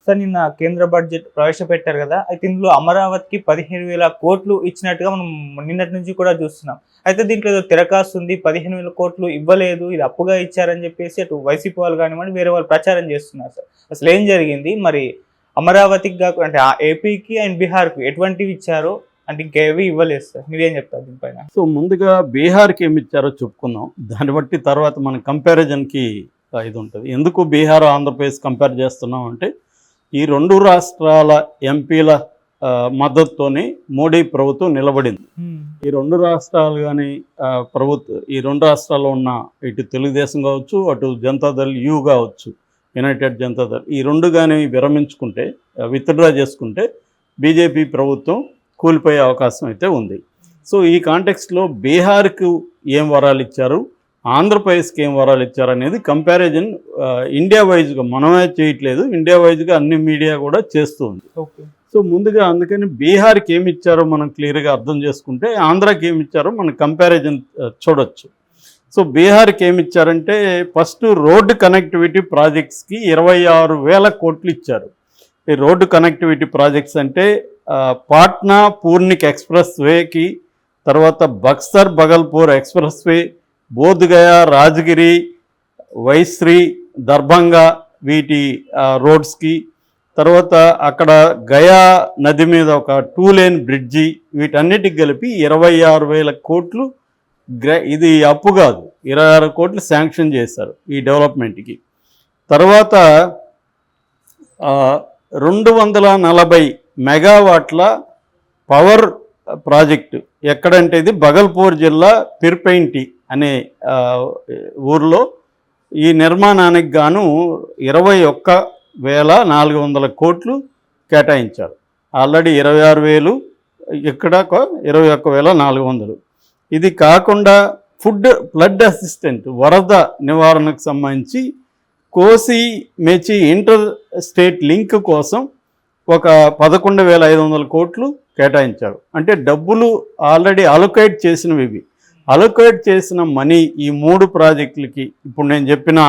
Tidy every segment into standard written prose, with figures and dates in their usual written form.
Sir నిన్న కేంద్ర budget ప్రవేశపెట్టారు కదా! అయితే ఇందులో అమరావతికి 15,000 కోట్లు ఇచ్చినట్టుగా మనం నిన్నటి నుంచి కూడా చూస్తున్నాం. అయితే దీంట్లో ఏదో తిరకాస్తుంది, 15,000 కోట్లు ఇవ్వలేదు, ఇది అప్పుగా ఇచ్చారని చెప్పేసి అటు వైసీపీ వాళ్ళు కానివ్వండి, వేరే వాళ్ళు ప్రచారం చేస్తున్నారు సార్. అసలు ఏం జరిగింది? మరి అమరావతికి అంటే ఏపీకి అండ్ బీహార్‌కి ఎటువంటివి ఇచ్చారో అంటే ఇంకేవి ఇవ్వలేదు సార్. మీరేం చెప్తారు దీనిపైన? సో ముందుగా బీహార్కి ఏమి ఇచ్చారో చెప్పుకుందాం. దాన్ని బట్టి తర్వాత మనం కంపారిజన్కి ఇది ఉంటుంది. ఎందుకు బీహార్ ఆంధ్రప్రదేశ్ కంపేర్ చేస్తున్నాం అంటే ఈ రెండు రాష్ట్రాల ఎంపీల మద్దతుతోనే మోడీ ప్రభుత్వం నిలబడింది. ఈ రెండు రాష్ట్రాలు కానీ ఈ రెండు రాష్ట్రాల్లో ఉన్న ఇటు తెలుగుదేశం కావచ్చు, అటు జనతాదళ్ యూ కావచ్చు, యునైటెడ్ జనతాదళ్, ఈ రెండు కానీ విరమించుకుంటే, విత్డ్రా చేసుకుంటే బీజేపీ ప్రభుత్వం కూలిపోయే అవకాశం అయితే ఉంది. సో ఈ కాంటెక్స్ట్లో బీహార్కు ఏం వరాలు ఇచ్చారు, ఆంధ్రప్రదేశ్కి ఏం వరాలు ఇచ్చారు అనేది కంపారిజన్ ఇండియా వైజ్గా మనమే చేయట్లేదు, ఇండియా వైజ్గా అన్ని మీడియా కూడా చేస్తుంది. సో ముందుగా అందుకని బీహార్కి ఏమి ఇచ్చారో మనం క్లియర్గా అర్థం చేసుకుంటే ఆంధ్రాకి ఏమి ఇచ్చారో మనం కంపారిజన్ చూడొచ్చు. సో బీహార్కి ఏమి ఇచ్చారంటే ఫస్ట్ రోడ్డు కనెక్టివిటీ ప్రాజెక్ట్స్కి 26,000 కోట్లు ఇచ్చారు. ఈ రోడ్డు కనెక్టివిటీ ప్రాజెక్ట్స్ అంటే పాట్నా పూర్ణిక్ ఎక్స్ప్రెస్ వేకి, తర్వాత బక్సర్ బగల్పూర్ ఎక్స్ప్రెస్ వే, బోధ్గయా రాజగిరి వైశ్రీ దర్భంగా వీటి రోడ్స్కి, తర్వాత అక్కడ గయా నది మీద ఒక 2 లేన్ బ్రిడ్జి, వీటన్నిటికి కలిపి 26,000 కోట్లు. ఇది అప్పు కాదు, 26 కోట్లు శాంక్షన్ చేశారు ఈ డెవలప్మెంట్కి. తర్వాత 240 మెగావాట్ల పవర్ ప్రాజెక్టు ఎక్కడంటే ఇది బగల్పూర్ జిల్లా పిర్పెయింటి అనే ఊర్లో ఈ నిర్మాణానికి గాను 21,400 కోట్లు కేటాయించారు. ఆల్రెడీ 26,000, ఇక్కడ 21,400. ఇది కాకుండా ఫ్లడ్ అసిస్టెంట్ వరద నివారణకు సంబంధించి కోసి మెచి ఇంటర్ స్టేట్ లింక్ కోసం ఒక 11,500 కోట్లు కేటాయించారు. అంటే డబ్బులు ఆల్రెడీ అలొకేట్ చేసినవి ఇవి. అలొకేట్ చేసిన మనీ ఈ 3 ప్రాజెక్టులకి, ఇప్పుడు నేను చెప్పిన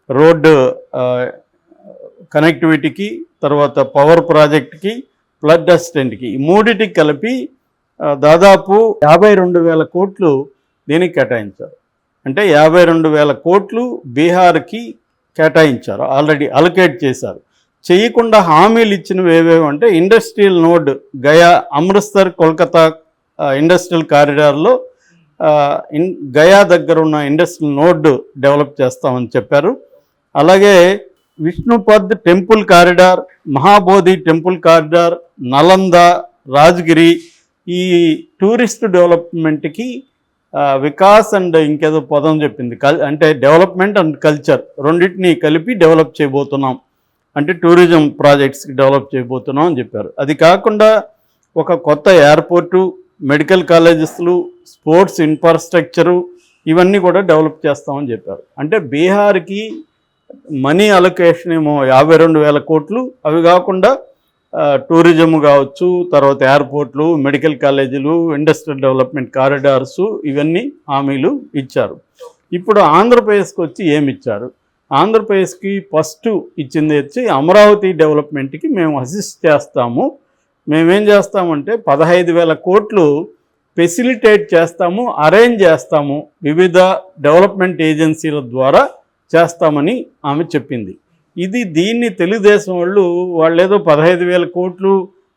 రోడ్డు కనెక్టివిటీకి, తర్వాత పవర్ ప్రాజెక్ట్కి, ఫ్లడ్ అసిస్టెంట్కి, ఈ మూడిటికి కలిపి దాదాపు 52,000 కోట్లు దీనికి కేటాయించారు. అంటే 52,000 కోట్లు బీహార్కి కేటాయించారు, ఆల్రెడీ అలొకేట్ చేశారు. చేయకుండా హామీలు ఇచ్చినవి ఏవేవంటే industrial node Gaya Amritsar Kolkata industrial కారిడార్లో గయా దగ్గర ఉన్న ఇండస్ట్రియల్ నోడ్ డెవలప్ చేస్తామని చెప్పారు. అలాగే Vishnupad temple corridor, Mahabodhi temple corridor, Nalanda, Rajgir, ఈ టూరిస్ట్ డెవలప్మెంట్కి వికాస్ అండ్ ఇంకేదో పదం చెప్పింది, అంటే డెవలప్మెంట్ అండ్ కల్చర్ రెండింటినీ కలిపి డెవలప్ చేయబోతున్నాం, అంటే టూరిజం ప్రాజెక్ట్స్కి డెవలప్ చేయబోతున్నాం అని చెప్పారు. అది కాకుండా ఒక కొత్త ఎయిర్పోర్టు, మెడికల్ కాలేజెస్లు, స్పోర్ట్స్ ఇన్ఫ్రాస్ట్రక్చరు, ఇవన్నీ కూడా డెవలప్ చేస్తామని చెప్పారు. అంటే బీహార్కి మనీ అలొకేషన్ ఏమో 52,000 కోట్లు. అవి కాకుండా టూరిజం కావచ్చు, తర్వాత ఎయిర్పోర్ట్లు, మెడికల్ కాలేజీలు, ఇండస్ట్రియల్ డెవలప్మెంట్ కారిడార్సు, ఇవన్నీ హామీలు ఇచ్చారు. ఇప్పుడు ఆంధ్రప్రదేశ్కి వచ్చి ఏమి ఇచ్చారు? ఆంధ్రప్రదేశ్కి ఫస్ట్ ఇచ్చింది వచ్చి అమరావతి డెవలప్మెంట్కి మేము అసిస్ట్ చేస్తాము. మేమేం చేస్తామంటే 15,000 కోట్లు ఫెసిలిటేట్ చేస్తాము, అరేంజ్ చేస్తాము, వివిధ డెవలప్మెంట్ ఏజెన్సీల ద్వారా చేస్తామని ఆమె చెప్పింది. దీన్ని తెలుగుదేశం వాళ్ళు ఏదో 15,000 కోట్లు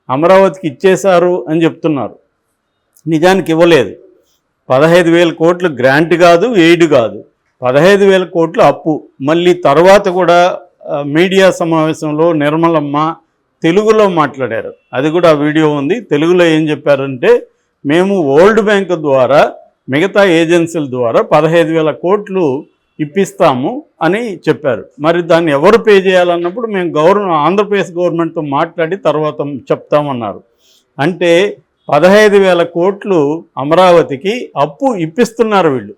అమరావతికి ఇచ్చేశారు అని చెప్తున్నారు. నిజానికి ఇవ్వలేదు. 15,000 కోట్లు గ్రాంట్ కాదు, ఎయిడ్ కాదు, 15,000 కోట్లు అప్పు. మళ్ళీ తర్వాత కూడా మీడియా సమావేశంలో నిర్మలమ్మ తెలుగులో మాట్లాడారు, అది కూడా వీడియో ఉంది. తెలుగులో ఏం చెప్పారంటే, మేము వరల్డ్ బ్యాంక్ ద్వారా మిగతా ఏజెన్సీల ద్వారా 15,000 కోట్లు ఇప్పిస్తాము అని చెప్పారు. మరి దాన్ని ఎవరు పే చేయాలన్నప్పుడు మేము ఆంధ్రప్రదేశ్ గవర్నమెంట్తో మాట్లాడి తర్వాత చెప్తామన్నారు. అంటే 15,000 కోట్లు అమరావతికి అప్పు ఇప్పిస్తున్నారు వీళ్ళు.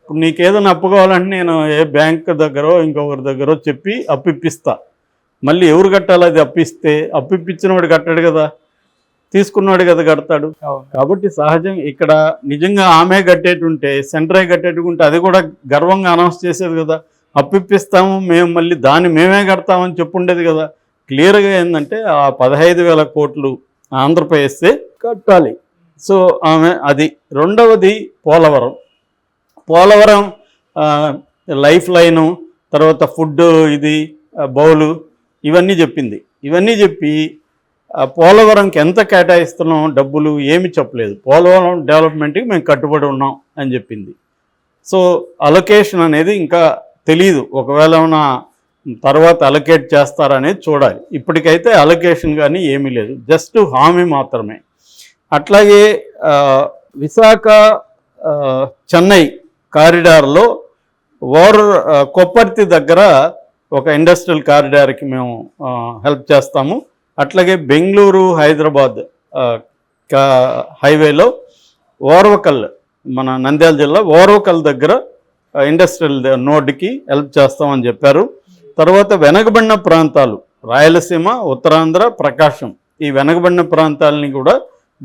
ఇప్పుడు నీకేదైనా అప్పు కావాలంటే నేను ఏ బ్యాంక్ దగ్గరో ఇంకొకరి దగ్గరో చెప్పి అప్పు ఇప్పిస్తా. మళ్ళీ ఎవరు కట్టాలి? అది అప్పిస్తే అప్పు ఇప్పించినవాడు కట్టాడు కదా, తీసుకున్నాడు కదా కడతాడు. కాబట్టి సహజం ఇక్కడ నిజంగా ఆమె కట్టేటుంటే, సెంటరే కట్టేట్టుకుంటే అది కూడా గర్వంగా అనౌన్స్ చేసేది కదా, అప్పిప్పిస్తాము మేము, మళ్ళీ దాన్ని మేమే కడతామని చెప్పుండేది కదా. క్లియర్గా ఏంటంటే ఆ 15,000 కోట్లు ఆంధ్రప్రదేశే కట్టాలి. సో ఆమె అది. రెండవది పోలవరం లైఫ్ లైను, తర్వాత ఫుడ్ ఇది బౌలు ఇవన్నీ చెప్పింది. ఇవన్నీ చెప్పి పోలవరంకి ఎంత కేటాయిస్తున్నాం డబ్బులు ఏమి చెప్పలేదు. పోలవరం డెవలప్మెంట్కి మేము కట్టుబడి ఉన్నాం అని చెప్పింది. సో అలొకేషన్ అనేది ఇంకా తెలియదు. ఒకవేళ ఏమైనా తర్వాత అలొకేట్ చేస్తారనేది చూడాలి. ఇప్పటికైతే అలొకేషన్ కానీ ఏమీ లేదు, జస్ట్ హామీ మాత్రమే. అట్లాగే విశాఖ చెన్నై కారిడార్లో కొప్పర్తి దగ్గర ఒక ఇండస్ట్రియల్ కారిడార్కి మేము హెల్ప్ చేస్తాము. అట్లాగే బెంగళూరు హైదరాబాద్ హైవేలో ఓర్వకల్, మన నంద్యాల జిల్లా ఓర్వకల్ దగ్గర ఇండస్ట్రియల్ నోడ్కి హెల్ప్ చేస్తామని చెప్పారు. తర్వాత వెనకబడిన ప్రాంతాలు రాయలసీమ, ఉత్తరాంధ్ర, ప్రకాశం, ఈ వెనకబడిన ప్రాంతాలని కూడా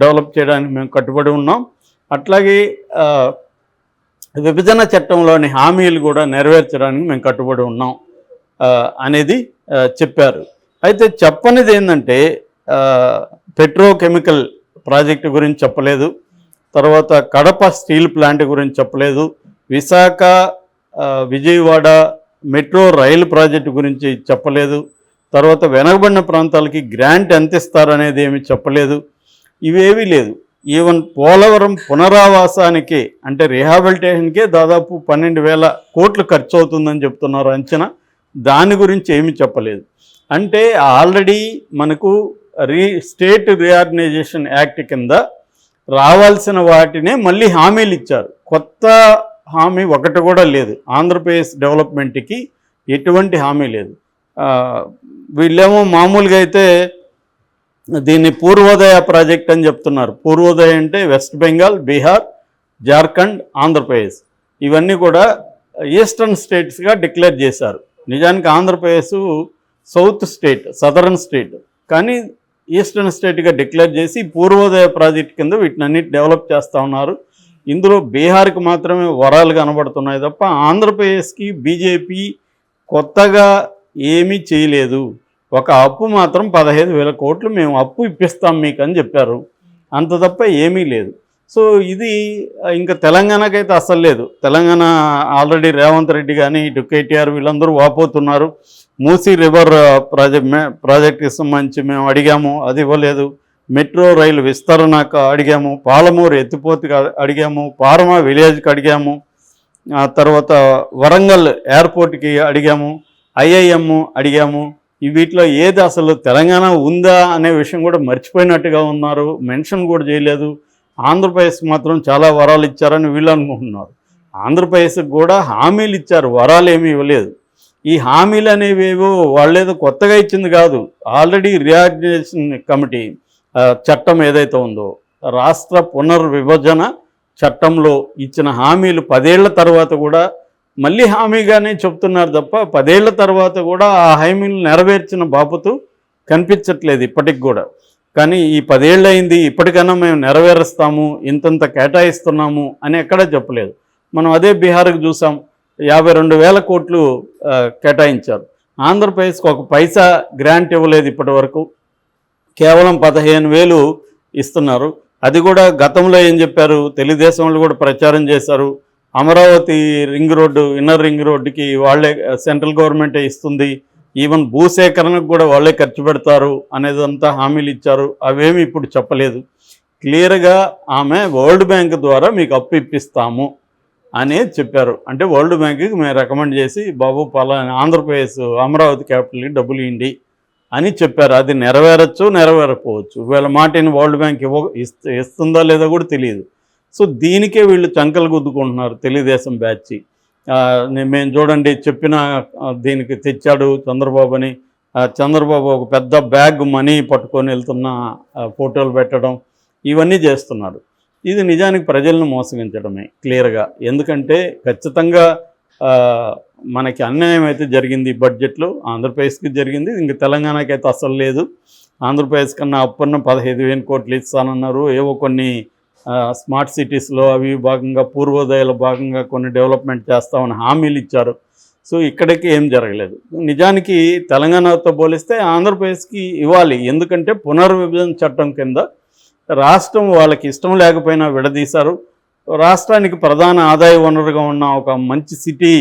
డెవలప్ చేయడానికి మేము కట్టుబడి ఉన్నాం. అట్లాగే విభజన చట్టంలోని హామీలు కూడా నెరవేర్చడానికి మేము కట్టుబడి ఉన్నాం అనేది చెప్పారు. అయితే చెప్పనిది ఏంటంటే పెట్రోకెమికల్ ప్రాజెక్టు గురించి చెప్పలేదు, తర్వాత కడప స్టీల్ ప్లాంట్ గురించి చెప్పలేదు, విశాఖ విజయవాడ మెట్రో రైలు ప్రాజెక్టు గురించి చెప్పలేదు, తర్వాత వెనకబడిన ప్రాంతాలకి గ్రాంట్ ఎంత ఇస్తారనేది ఏమి చెప్పలేదు. ఇవేవీ లేదు. ఈవెన్ పోలవరం పునరావాసానికి అంటే రీహాబిలిటేషన్కే దాదాపు 12,000 కోట్లు ఖర్చు అవుతుందని చెప్తున్నారు అంచనా. దాని గురించి ఏమీ చెప్పలేదు. అంటే ఆల్రెడీ మనకు స్టేట్ రీఆర్గనైజేషన్ యాక్ట్ కింద రావాల్సిన వాటినే మళ్ళీ హామీలు ఇచ్చారు. కొత్త హామీ ఒకటి కూడా లేదు. ఆంధ్రప్రదేశ్ డెవలప్మెంట్కి ఎటువంటి హామీ లేదు. వీళ్ళేమో మామూలుగా అయితే దీన్ని పూర్వోదయ ప్రాజెక్ట్ అని చెప్తున్నారు. పూర్వోదయ అంటే వెస్ట్ బెంగాల్, బీహార్, జార్ఖండ్, ఆంధ్రప్రదేశ్ ఇవన్నీ కూడా ఈస్టర్న్ స్టేట్స్గా డిక్లేర్ చేశారు. నిజానికి Andhra Pradesh south state, southern state, కానీ ఈస్టర్న్ స్టేట్గా డిక్లేర్ చేసి పూర్వోదయ ప్రాజెక్ట్ కింద వీటినన్నిటి డెవలప్ చేస్తూ ఉన్నారు. ఇందులో బీహార్కి మాత్రమే వరాలు కనబడుతున్నాయి తప్ప ఆంధ్రప్రదేశ్కి బీజేపీ కొత్తగా ఏమీ చేయలేదు. ఒక అప్పు మాత్రం 15,000 కోట్లు మేము అప్పు ఇప్పిస్తాం మీకు అని చెప్పారు, అంత తప్ప ఏమీ లేదు. సో ఇది ఇంకా తెలంగాణకైతే అస్సలు లేదు. తెలంగాణ ఆల్రెడీ రేవంత్ రెడ్డి కానీ ఇటు కేటీఆర్ వీళ్ళందరూ వాపోతున్నారు. మూసీ రివర్ ప్రాజెక్ట్కి సంబంధించి మేము అడిగాము, అది ఇవ్వలేదు. మెట్రో రైలు విస్తరణకు అడిగాము, పాలమూరు ఎత్తిపోతుకి అడిగాము, పారమా విలేజ్కి అడిగాము, తర్వాత వరంగల్ ఎయిర్పోర్ట్కి అడిగాము, ఐఐఎం అడిగాము. వీటిలో ఏది అసలు తెలంగాణ ఉందా అనే విషయం కూడా మర్చిపోయినట్టుగా ఉన్నారు, మెన్షన్ కూడా చేయలేదు. ఆంధ్రప్రదేశ్కి మాత్రం చాలా వరాలు ఇచ్చారని వీళ్ళు అనుకుంటున్నారు. ఆంధ్రప్రదేశ్కి కూడా హామీలు ఇచ్చారు, వరాలు ఏమీ ఇవ్వలేదు. ఈ హామీలు అనేవేవో వాళ్ళేదో కొత్తగా ఇచ్చింది కాదు. ఆల్రెడీ రీఆర్గనైజేషన్ కమిటీ చట్టం ఏదైతే ఉందో, రాష్ట్ర పునర్విభజన చట్టంలో ఇచ్చిన హామీలు 10 ఏళ్ల తర్వాత కూడా మళ్ళీ హామీగానే చెప్తున్నారు తప్ప 10 ఏళ్ల తర్వాత కూడా ఆ హామీలు నెరవేర్చిన బాపుతూ కనిపించట్లేదు ఇప్పటికి కూడా. కానీ ఈ 10 ఏళ్ళు అయింది, ఇప్పటికైనా మేము నెరవేరుస్తాము, ఇంతంత కేటాయిస్తున్నాము అని ఎక్కడా చెప్పలేదు. మనం అదే బీహార్కి చూసాం, 52,000 కోట్లు కేటాయించారు. ఆంధ్రప్రదేశ్కి ఒక పైసా గ్రాంట్ ఇవ్వలేదు ఇప్పటి వరకు, కేవలం 15,000 ఇస్తున్నారు. అది కూడా గతంలో ఏం చెప్పారు, తెలుగుదేశం వాళ్ళు కూడా ప్రచారం చేశారు, Amaravati ring road, inner ring రోడ్డుకి వాళ్ళే సెంట్రల్ గవర్నమెంటే ఇస్తుంది, ఈవెన్ భూసేకరణకు కూడా వాళ్ళే ఖర్చు పెడతారు అనేదంతా హామీలు ఇచ్చారు. అవేమి ఇప్పుడు చెప్పలేదు. క్లియర్గా ఆమె వరల్డ్ బ్యాంక్ ద్వారా మీకు అప్పు ఇప్పిస్తాము అనేది చెప్పారు. అంటే వరల్డ్ బ్యాంక్కి మేము రికమెండ్ చేసి బాబు పలానా ఆంధ్రప్రదేశ్ అమరావతి క్యాపిటల్కి డబ్బులు ఇవ్వండి అని చెప్పారు. అది నెరవేరచ్చు, నెరవేరకపోవచ్చు. వీళ్ళ మాటని వరల్డ్ బ్యాంక్ ఇస్తుందా లేదో కూడా తెలియదు. సో దీనికే వీళ్ళు చంకలు గుద్దుకుంటున్నారు తెలుగుదేశం బ్యాచ్. మేము చూడండి చెప్పిన దీనికి తెచ్చాడు చంద్రబాబు అని, చంద్రబాబు ఒక పెద్ద బ్యాగ్ మనీ పట్టుకొని వెళ్తున్న ఫోటోలు పెట్టడం, ఇవన్నీ చేస్తున్నారు. ఇది నిజానికి ప్రజలను మోసగించడమే క్లియర్గా. ఎందుకంటే ఖచ్చితంగా మనకి అన్యాయం అయితే జరిగింది ఈ బడ్జెట్లో, ఆంధ్రప్రదేశ్కి జరిగింది, ఇంక తెలంగాణకి అయితే అసలు లేదు. ఆంధ్రప్రదేశ్ కన్నా అప్పున్న 15,000 కోట్లు ఇస్తానన్నారు. ఏవో కొన్ని స్మార్ట్ సిటీస్లో అవి భాగంగా పూర్వోదయాల భాగంగా కొన్ని డెవలప్మెంట్ చేస్తామని హామీలు ఇచ్చారు. సో ఇక్కడికి ఏం జరగలేదు. నిజానికి తెలంగాణతో పోలిస్తే ఆంధ్రప్రదేశ్కి ఇవ్వాలి, ఎందుకంటే పునర్విభజన చట్టం కింద రాష్ట్రం వాళ్ళకి ఇష్టం లేకపోయినా విడదీశారు. రాష్ట్రానికి ప్రధాన ఆదాయ వనరుగా ఉన్న ఒక మంచి సిటీ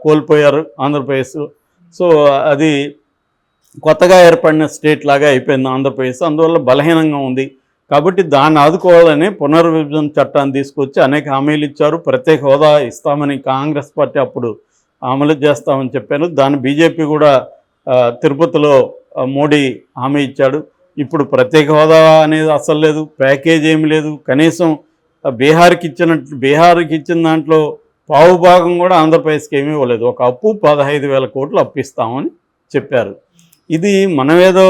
కోల్పోయారు ఆంధ్రప్రదేశ్. సో అది కొత్తగా ఏర్పడిన స్టేట్ లాగా అయిపోయింది ఆంధ్రప్రదేశ్, అందువల్ల బలహీనంగా ఉంది. కాబట్టి దాన్ని ఆదుకోవాలని పునర్విభజన చట్టాన్ని తీసుకొచ్చి అనేక హామీలు ఇచ్చారు. ప్రత్యేక హోదా ఇస్తామని కాంగ్రెస్ పార్టీ అప్పుడు అమలు చేస్తామని చెప్పాను. దాన్ని బీజేపీ కూడా తిరుపతిలో మోడీ హామీ ఇచ్చాడు. ఇప్పుడు ప్రత్యేక హోదా అనేది అసలు లేదు, ప్యాకేజ్ ఏమి లేదు. కనీసం బీహార్కి ఇచ్చిన దాంట్లో పావు భాగం కూడా ఆంధ్రప్రదేశ్కి ఏమీ ఇవ్వలేదు. ఒక అప్పు 15,000 కోట్లు అప్పిస్తామని చెప్పారు. ఇది మనమేదో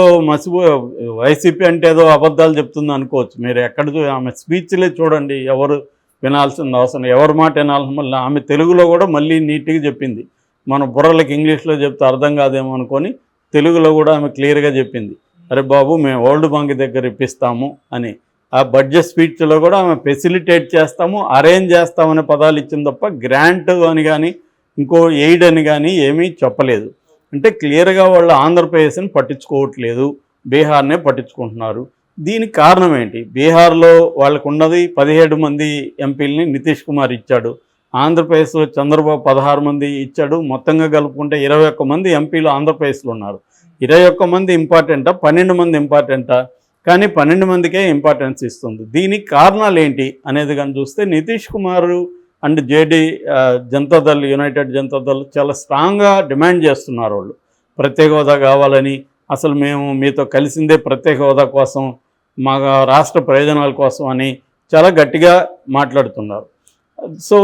వైసీపీ అంటే ఏదో అబద్ధాలు చెప్తుంది అనుకోవచ్చు. మీరు ఎక్కడ ఆమె స్పీచ్లే చూడండి, ఎవరు వినాల్సిన అవసరం, ఎవరి మాట వినాల్సిన. మళ్ళీ ఆమె తెలుగులో కూడా మళ్ళీ నీట్గా చెప్పింది. మన బుర్రలకి ఇంగ్లీష్లో చెప్తే అర్థం కాదేమో అనుకొని తెలుగులో కూడా ఆమె క్లియర్గా చెప్పింది, అరే బాబు మేము వరల్డ్ బ్యాంక్ దగ్గర ఇప్పిస్తాము అని. ఆ బడ్జెట్ స్పీచ్లో కూడా ఆమె ఫెసిలిటేట్ చేస్తాము, అరేంజ్ చేస్తామనే పదాలు ఇచ్చింది తప్ప గ్రాంట్ అని కానీ ఇంకో ఎయిడ్ అని కానీ ఏమీ చెప్పలేదు. అంటే క్లియర్గా వాళ్ళు ఆంధ్రప్రదేశ్ని పట్టించుకోవట్లేదు, బీహార్నే పట్టించుకుంటున్నారు. దీనికి కారణం ఏంటి? బీహార్లో వాళ్ళకు ఉన్నది 17 మంది ఎంపీలని నితీష్ కుమార్ ఇచ్చాడు. ఆంధ్రప్రదేశ్లో చంద్రబాబు 16 మంది ఇచ్చాడు. మొత్తంగా కలుపుకుంటే 21 మంది ఎంపీలు ఆంధ్రప్రదేశ్లో ఉన్నారు. 21 మంది ఇంపార్టెంటా, 12 మంది ఇంపార్టెంటా? కానీ 12 మందికే ఇంపార్టెన్స్ ఇస్తుంది. దీనికి కారణాలు ఏంటి అనేది కానీ చూస్తే నితీష్ కుమార్ అండ్ జనతాదళ్, యునైటెడ్ జనతాదళ్ చాలా స్ట్రాంగ్గా డిమాండ్ చేస్తున్నారు. వాళ్ళు ప్రత్యేక హోదా కావాలని, అసలు మేము మీతో కలిసిందే ప్రత్యేక హోదా కోసం, మా రాష్ట్ర ప్రయోజనాల కోసం అని చాలా గట్టిగా మాట్లాడుతున్నారు. సో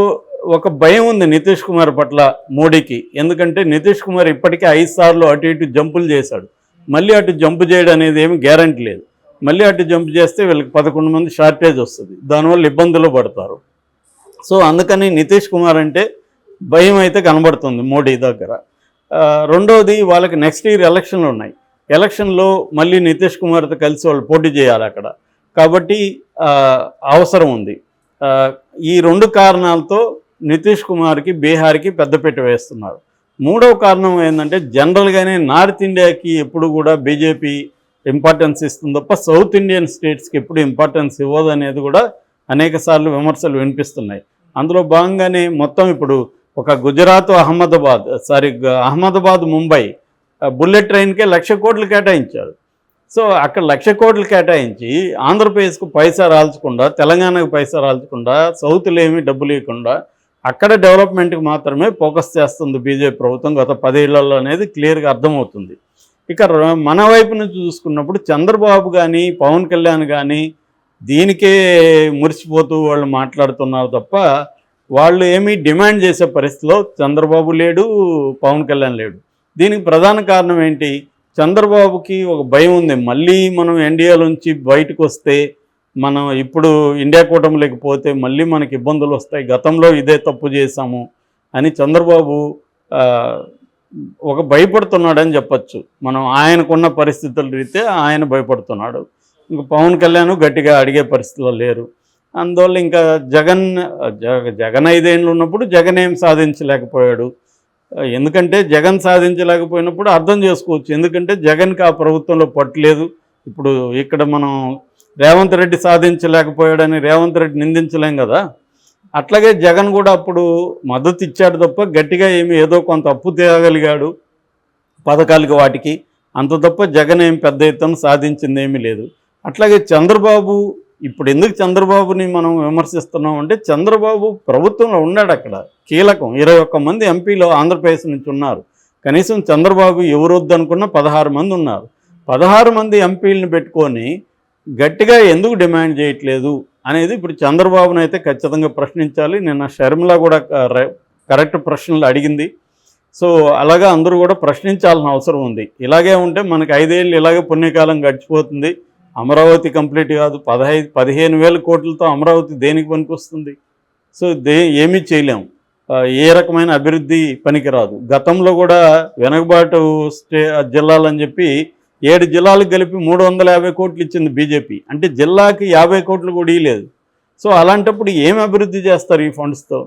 ఒక భయం ఉంది నితీష్ కుమార్ పట్ల మోడీకి. ఎందుకంటే నితీష్ కుమార్ ఇప్పటికే 5 సార్లు అటు ఇటు జంపులు చేశాడు. మళ్ళీ అటు జంపు చేయడం అనేది ఏమి గ్యారంటీ లేదు. మళ్ళీ అటు జంప్ చేస్తే వీళ్ళకి 11 మంది షార్టేజ్ వస్తుంది, దానివల్ల ఇబ్బందులు పడతారు. సో అందుకని నితీష్ కుమార్ అంటే భయం అయితే కనబడుతుంది మోడీ దగ్గర. రెండవది, వాళ్ళకి నెక్స్ట్ ఇయర్ ఎలక్షన్లు ఉన్నాయి. ఎలక్షన్లో మళ్ళీ నితీష్ కుమార్తో కలిసి వాళ్ళు పోటీ చేయాలి అక్కడ. కాబట్టి అవసరం ఉంది. ఈ 2 కారణాలతో నితీష్ కుమార్కి బీహార్కి పెద్దపీట వేస్తున్నారు. మూడవ కారణం ఏంటంటే, జనరల్గానే నార్త్ ఇండియాకి ఎప్పుడు కూడా బీజేపీ ఇంపార్టెన్స్ ఇస్తుంది తప్ప సౌత్ ఇండియన్ స్టేట్స్కి ఎప్పుడు ఇంపార్టెన్స్ ఇవ్వదు అనేది కూడా అనేక సార్లు విమర్శలు వినిపిస్తున్నాయి. అందులో భాగంగానే మొత్తం ఇప్పుడు ఒక గుజరాత్ అహ్మదాబాద్ ముంబై బుల్లెట్ ట్రైన్కే 1,00,000 కోట్లు కేటాయించారు. సో అక్కడ 1,00,000 కోట్లు కేటాయించి ఆంధ్రప్రదేశ్కు పైసా రాల్చకుండా, తెలంగాణకు పైసా రాల్చకుండా, సౌత్లో ఏమీ డబ్బులు ఇవ్వకుండా అక్కడ డెవలప్మెంట్కి మాత్రమే ఫోకస్ చేస్తుంది బీజేపీ ప్రభుత్వం గత 10 ఏళ్లలో అనేది క్లియర్గా అర్థమవుతుంది. ఇక మన వైపు నుంచి చూసుకున్నప్పుడు చంద్రబాబు కానీ పవన్ కళ్యాణ్ కానీ దీనికే మురిసిపోతూ వాళ్ళు మాట్లాడుతున్నారు తప్ప వాళ్ళు ఏమీ డిమాండ్ చేసే పరిస్థితిలో చంద్రబాబు లేడు, పవన్ కళ్యాణ్ లేడు. దీనికి ప్రధాన కారణం ఏంటి? చంద్రబాబుకి ఒక భయం ఉంది, మళ్ళీ మనం ఎన్డీఏలోంచి బయటకు వస్తే, మనం ఇప్పుడు ఇండియా కూటమిలోకి పోతే మళ్ళీ మనకి ఇబ్బందులు వస్తాయి, గతంలో ఇదే తప్పు చేశాము అని చంద్రబాబు ఒక భయపడుతున్నాడని చెప్పచ్చు. మనం ఆయనకున్న పరిస్థితుల రీతే ఆయన భయపడుతున్నాడు. ఇంకా పవన్ కళ్యాణ్ గట్టిగా అడిగే పరిస్థితిలో లేరు. అందువల్ల ఇంకా జగన్ 5 ఏళ్ళు ఉన్నప్పుడు జగన్ ఏం సాధించలేకపోయాడు. ఎందుకంటే జగన్ సాధించలేకపోయినప్పుడు అర్థం చేసుకోవచ్చు, ఎందుకంటే జగన్కి ఆ ప్రభుత్వంలో పట్టలేదు. ఇప్పుడు ఇక్కడ మనం రేవంత్ రెడ్డి సాధించలేకపోయాడని రేవంత్ రెడ్డి నిందించలేం కదా. అట్లాగే జగన్ కూడా అప్పుడు మద్దతు ఇచ్చాడు తప్ప గట్టిగా ఏదో కొంత అప్పు తేగలిగాడు పథకాలకి వాటికి, అంత తప్ప జగన్ ఏం పెద్ద ఎత్తున సాధించింది ఏమీ లేదు. అట్లాగే చంద్రబాబు, ఇప్పుడు ఎందుకు చంద్రబాబుని మనం విమర్శిస్తున్నాం అంటే, చంద్రబాబు ప్రభుత్వంలో ఉన్నాడు, అక్కడ కీలకం 21 మంది ఎంపీలు ఆంధ్రప్రదేశ్ నుంచి ఉన్నారు. కనీసం చంద్రబాబు ఎవరొద్దు అనుకున్న 16 మంది ఉన్నారు. 16 మంది ఎంపీలను పెట్టుకొని గట్టిగా ఎందుకు డిమాండ్ చేయట్లేదు అనేది ఇప్పుడు చంద్రబాబును అయితే ఖచ్చితంగా ప్రశ్నించాలి. నిన్న షర్మిల కూడా కరెక్ట్ ప్రశ్నలు అడిగింది. సో అలాగా అందరూ కూడా ప్రశ్నించాల్సిన అవసరం ఉంది. ఇలాగే ఉంటే మనకి 5 ఏళ్ళు ఇలాగే పుణ్యకాలం గడిచిపోతుంది. అమరావతి కంప్లీట్ కాదు, 15,000 కోట్లతో అమరావతి దేనికి పనికొస్తుంది? సో ఏమీ చేయలేము, ఏ రకమైన అభివృద్ధి పనికిరాదు. గతంలో కూడా వెనకబాటు జిల్లాలని చెప్పి 7 జిల్లాలకు కలిపి 350 కోట్లు ఇచ్చింది బీజేపీ. అంటే జిల్లాకి 50 కోట్లు కూడా ఇవ్వలేదు. సో అలాంటప్పుడు ఏం అభివృద్ధి చేస్తారు ఈ ఫండ్స్తో?